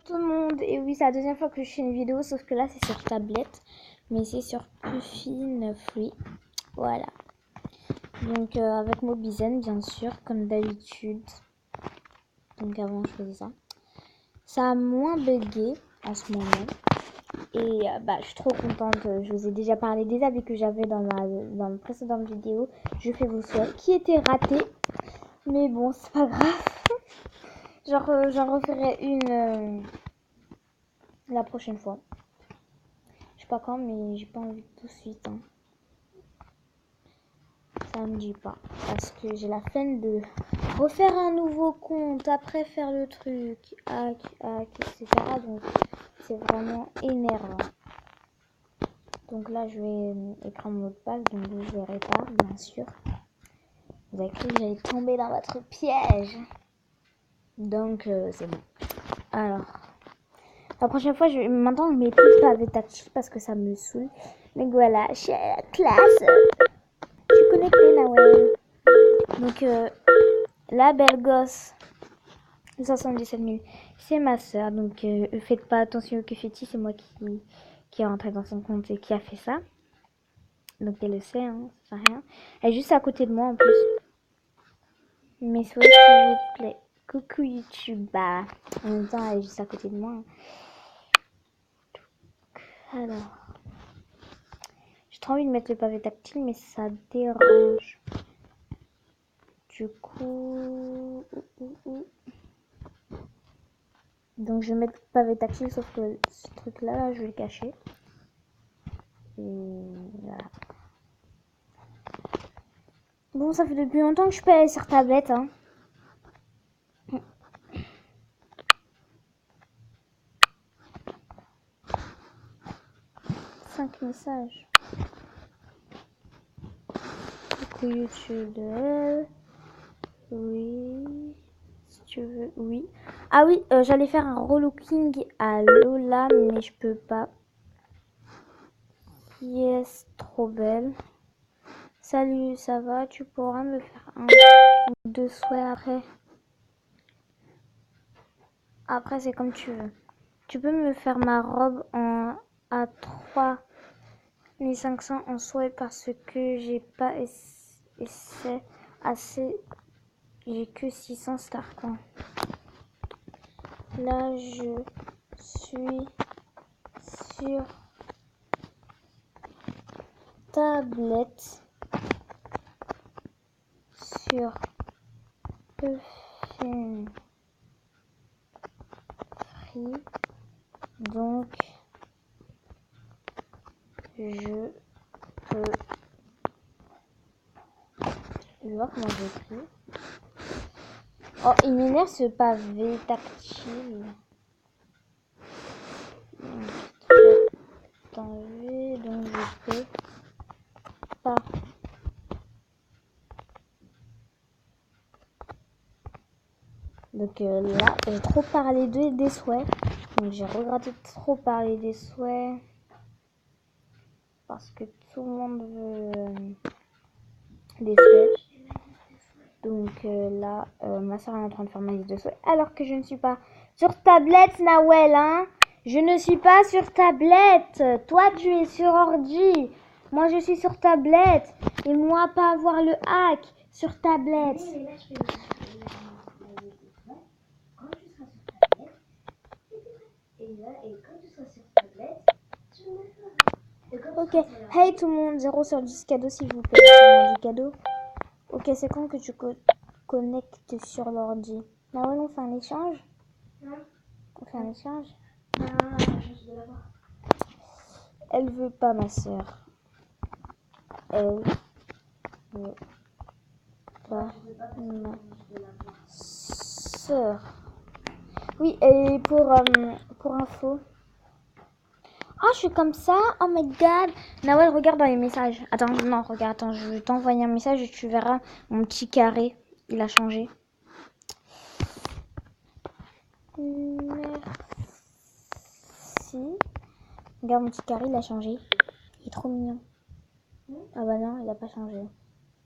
Tout le monde, et oui, c'est la deuxième fois que je fais une vidéo, sauf que là c'est sur tablette, mais c'est sur Puffin Free. Voilà. Donc avec Mobizen bien sûr, comme d'habitude. Donc avant je faisais ça. Ça a moins bugué en ce moment. Et je suis trop contente. Je vous ai déjà parlé des avis que j'avais dans ma précédente vidéo. Je fais vos souhaits qui étaient ratés. Mais bon, c'est pas grave. Genre, j'en referai une la prochaine fois. Je sais pas quand, mais j'ai pas envie tout de suite. Hein. Ça me dit pas. Parce que j'ai la flemme de refaire un nouveau compte, après faire le truc, etc. Donc c'est vraiment énervant. Donc là, je vais écrire mon mot de passe, donc je verrai pas, bien sûr. Vous avez cru que j'allais tomber dans votre piège. Donc c'est bon. Alors, la prochaine fois, maintenant je mets plus de pavé tactile parce que ça me saoule. Donc voilà, je suis à la classe. Je suis connectée, Nawel. Donc la belle gosse, 77 000, c'est ma soeur. Donc faites pas attention au Kefiti, c'est moi qui est rentré dans son compte et qui a fait ça. Donc elle le sait, hein, ça sert à rien. Elle est juste à côté de moi en plus. Mes souhaits s'il vous plaît. Coucou YouTube. En même temps elle est juste à côté de moi. Alors. J'ai trop envie de mettre le pavé tactile mais ça dérange. Du coup. Donc je vais mettre le pavé tactile sauf que ce truc là je vais le cacher. Et voilà. Bon, ça fait depuis longtemps que je peux aller sur tablette. Hein. 5 messages. Coucou YouTube de elle. Oui. Si tu veux, oui. Ah oui, j'allais faire un relooking à Lola, mais je peux pas. Yes, trop belle. Salut, ça va? Tu pourras me faire un ou deux souhaits après? Après, c'est comme tu veux. Tu peux me faire ma robe à 3500 en souhait parce que j'ai pas assez. J'ai que 600 starcoins. Là, je suis sur tablette. Sur Puffin Free. Donc, je peux. Je vais voir comment j'écris. Oh, il m'énerve ce pavé tactile. T'enlever, donc je peux pas. Donc là, j'ai trop parlé des souhaits. Donc j'ai regretté de trop parler des souhaits. Parce que tout le monde veut des souhaits. Donc là, ma soeur est en train de faire ma liste de souhaits. Alors que je ne suis pas sur tablette, Nawel, hein. Je ne suis pas sur tablette. Toi, tu es sur ordi. Moi, je suis sur tablette. Et moi, pas avoir le hack sur tablette. Ok. Hey tout le monde, 0 sur 10 cadeaux s'il vous plaît. C'est du cadeau. Ok, c'est quand que tu connectes sur l'ordi? Bah ouais, on fait un échange. On fait un échange. Elle veut pas, ma soeur. Elle veut pas ma soeur. Oui, et pour info. Oh, je suis comme ça. Oh my god. Nawel, regarde dans les messages. Attends, non, regarde, attends, je vais t'envoyer un message et tu verras mon petit carré. Il a changé. Merci. Regarde mon petit carré, il a changé. Il est trop mignon. Ah bah non, il a pas changé.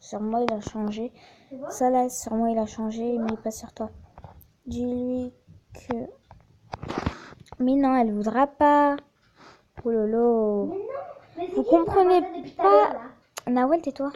Sur moi, il a changé. Ça là, sur moi, il a changé, mais pas sur toi. Dis-lui que Mais non, elle voudra pas. Oh lolo. Mais non, mais Vous comprenez pas. Nawel, tais-toi.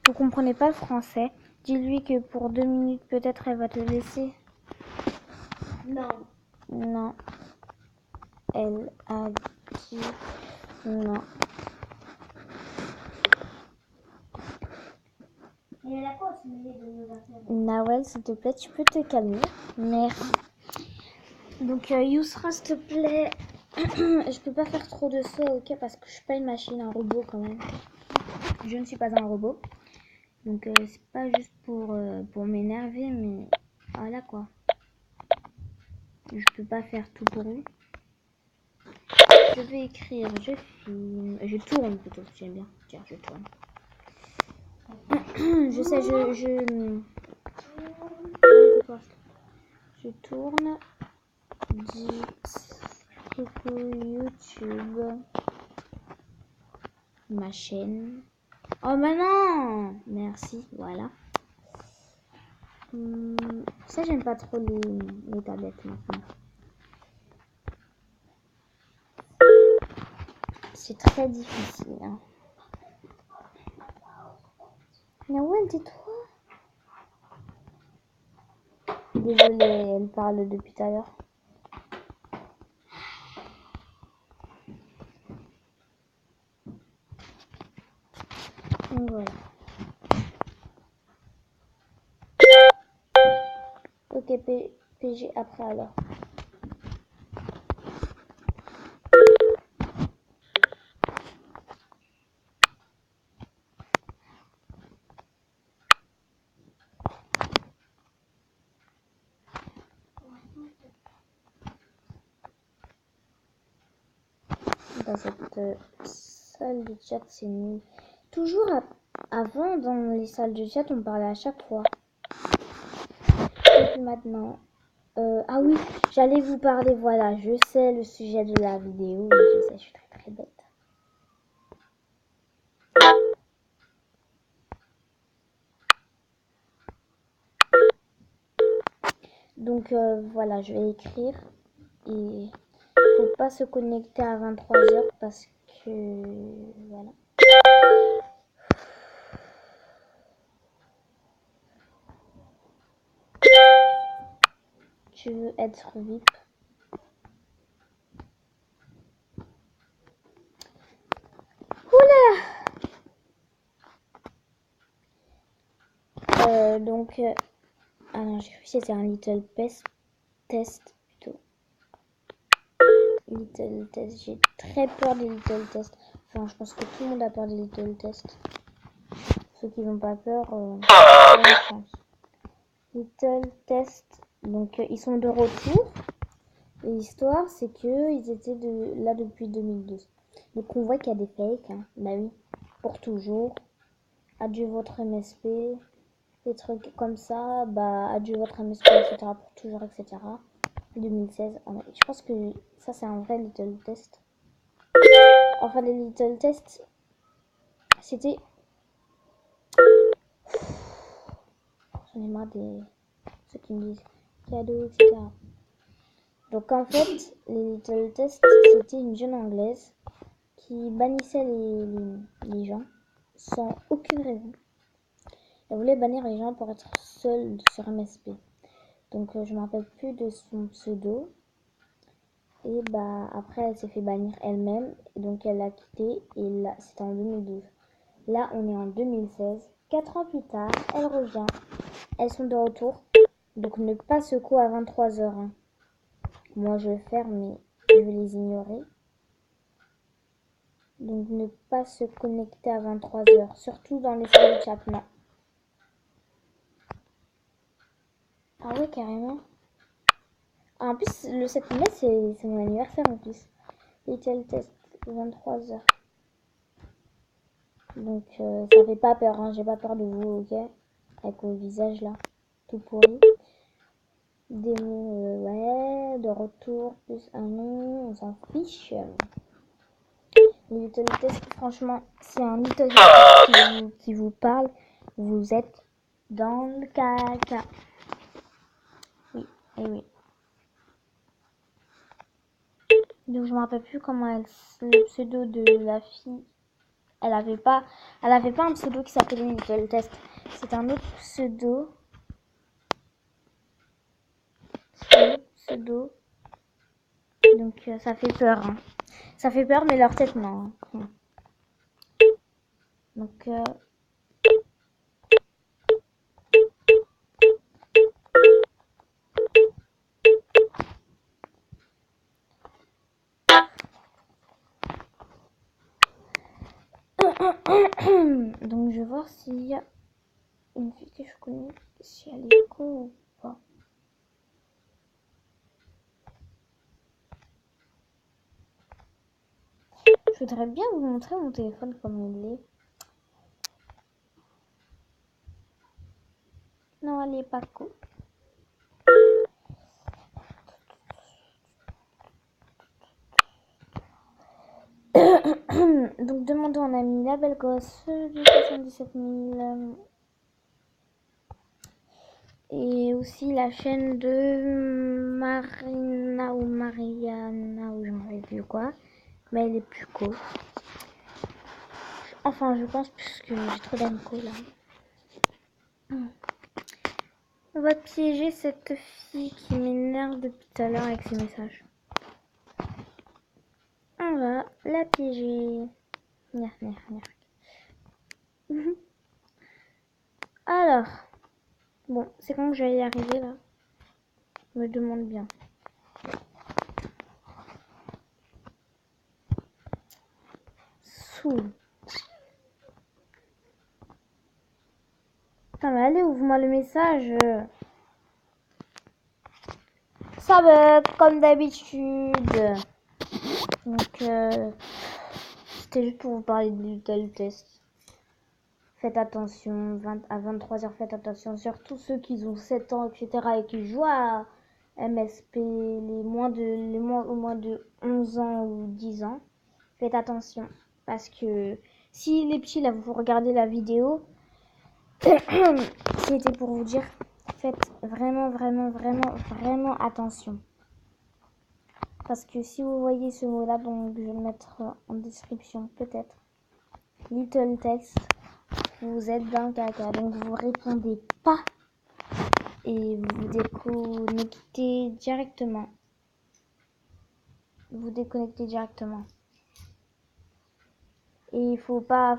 Vous comprenez pas le français. Dis-lui que pour 2 minutes, peut-être, elle va te laisser. Non. Non. Elle a dit non. Et elle a quoi au sujet de nos affaires? Nawel, s'il te plaît, tu peux te calmer. Merci. Donc, Yousra, s'il te plaît. Je peux pas faire trop de sauts, ok? Parce que je suis pas une machine, un robot quand même. Je ne suis pas un robot. Donc, c'est pas juste pour m'énerver, mais voilà quoi. Je peux pas faire tout pour lui. Je vais écrire, je filme, je tourne plutôt, j'aime bien. Tiens, je tourne. Je sais, je tourne. Dis coucou YouTube. Ma chaîne. Oh bah non. Merci, voilà. Ça, j'aime pas trop les tablettes maintenant. C'est très difficile. Hein. Nawel, tais-toi. Désolée, elle parle depuis tout à l'heure. Donc voilà. Ok, PG après alors. Dans cette salle de chat, c'est nul. Toujours avant, dans les salles de chat, on parlait à chaque fois. Et puis maintenant. Ah oui, j'allais vous parler, voilà, je sais le sujet de la vidéo. Je sais, je suis très très bête. Donc voilà, je vais écrire. Et faut pas se connecter à 23h parce que voilà. Tu veux être VIP. Oula. Donc ah non, j'ai cru que c'était un little test plutôt. Little test, j'ai très peur des little tests. Enfin, je pense que tout le monde a peur des little tests. Ceux qui n'ont pas peur, bonne chance. Little test, donc ils sont de retour. Et l'histoire, c'est que ils étaient là depuis 2012. Donc on voit qu'il y a des fakes, hein. Bah oui, pour toujours. Adieu votre MSP, des trucs comme ça, bah adieu votre MSP, etc. pour toujours, etc. 2016. Je pense que ça c'est un vrai little test. Enfin les little tests, c'était... J'en ai marre des ceux qui me disent cadeau, etc. Donc en fait, les little tests, c'était une jeune anglaise qui bannissait les gens sans aucune raison. Elle voulait bannir les gens pour être seule sur MSP. Donc je me rappelle plus de son pseudo. Et bah après elle s'est fait bannir elle-même. Et donc elle l'a quitté. Et là c'était en 2012. Là on est en 2016. 4 ans plus tard, elle revient. Elles sont de retour. Donc ne pas secouer à 23h. Hein. Moi je vais le faire mais je vais les ignorer. Donc ne pas se connecter à 23h. Surtout dans les salles de chat. Non. Ah ouais carrément. En plus, le 7 mai, c'est mon anniversaire en plus. Little test, 23h. Donc, ça fait pas peur, hein. J'ai pas peur de vous, ok? Avec vos visages là, tout pourri. Démon, ouais, de retour, plus un nom, on s'en fiche. Les little test, franchement, si un little test qui vous parle, vous êtes dans le caca. Oui, et oui. Donc je me rappelle plus comment le pseudo de la fille. Elle avait pas un pseudo qui s'appelait Little Test. C'est un autre pseudo. Pseudo. Donc ça fait peur. Hein. Ça fait peur, mais leur tête non. Donc donc je vais voir s'il y a une fille que je connais, si elle est co ou pas. Je voudrais bien vous montrer mon téléphone comme il est. Non, elle est pas co. Donc demandons un ami, la belle gosse de 77 000. Et aussi la chaîne de Marina ou Mariana ou je ne sais plus quoi. Mais elle est plus co. Enfin je pense puisque j'ai trop d'inco là. On va piéger cette fille qui m'énerve depuis tout à l'heure avec ses messages. On va la piéger. Alors, bon, c'est quand que je vais y arriver là. Je me demande bien. Sous. Putain, mais allez, ouvre-moi le message. Ça bug, comme d'habitude. Donc, c'était juste pour vous parler de Little Test. Faites attention, à 23h, faites attention. Surtout ceux qui ont 7 ans, etc. et qui jouent à MSP, au moins de 11 ans ou 10 ans. Faites attention. Parce que si les petits, là, vous regardez la vidéo, c'était pour vous dire, faites vraiment, vraiment, vraiment, vraiment attention. Parce que si vous voyez ce mot-là, donc je vais le mettre en description, peut-être. Little Test, vous êtes dans le caca, donc vous répondez pas et vous déconnectez directement. Vous déconnectez directement. Et il faut pas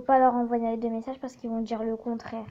leur envoyer des messages parce qu'ils vont dire le contraire.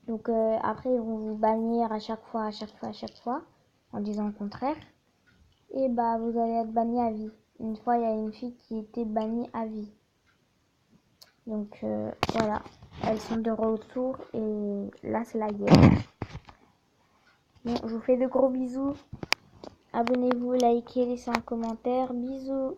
Donc après ils vont vous bannir à chaque fois en disant le contraire. Et bah vous allez être banni à vie. Une fois il y a une fille qui était bannie à vie. Donc voilà, elles sont de retour et là c'est la guerre. Bon, je vous fais de gros bisous. Abonnez-vous, likez, laissez un commentaire. Bisous.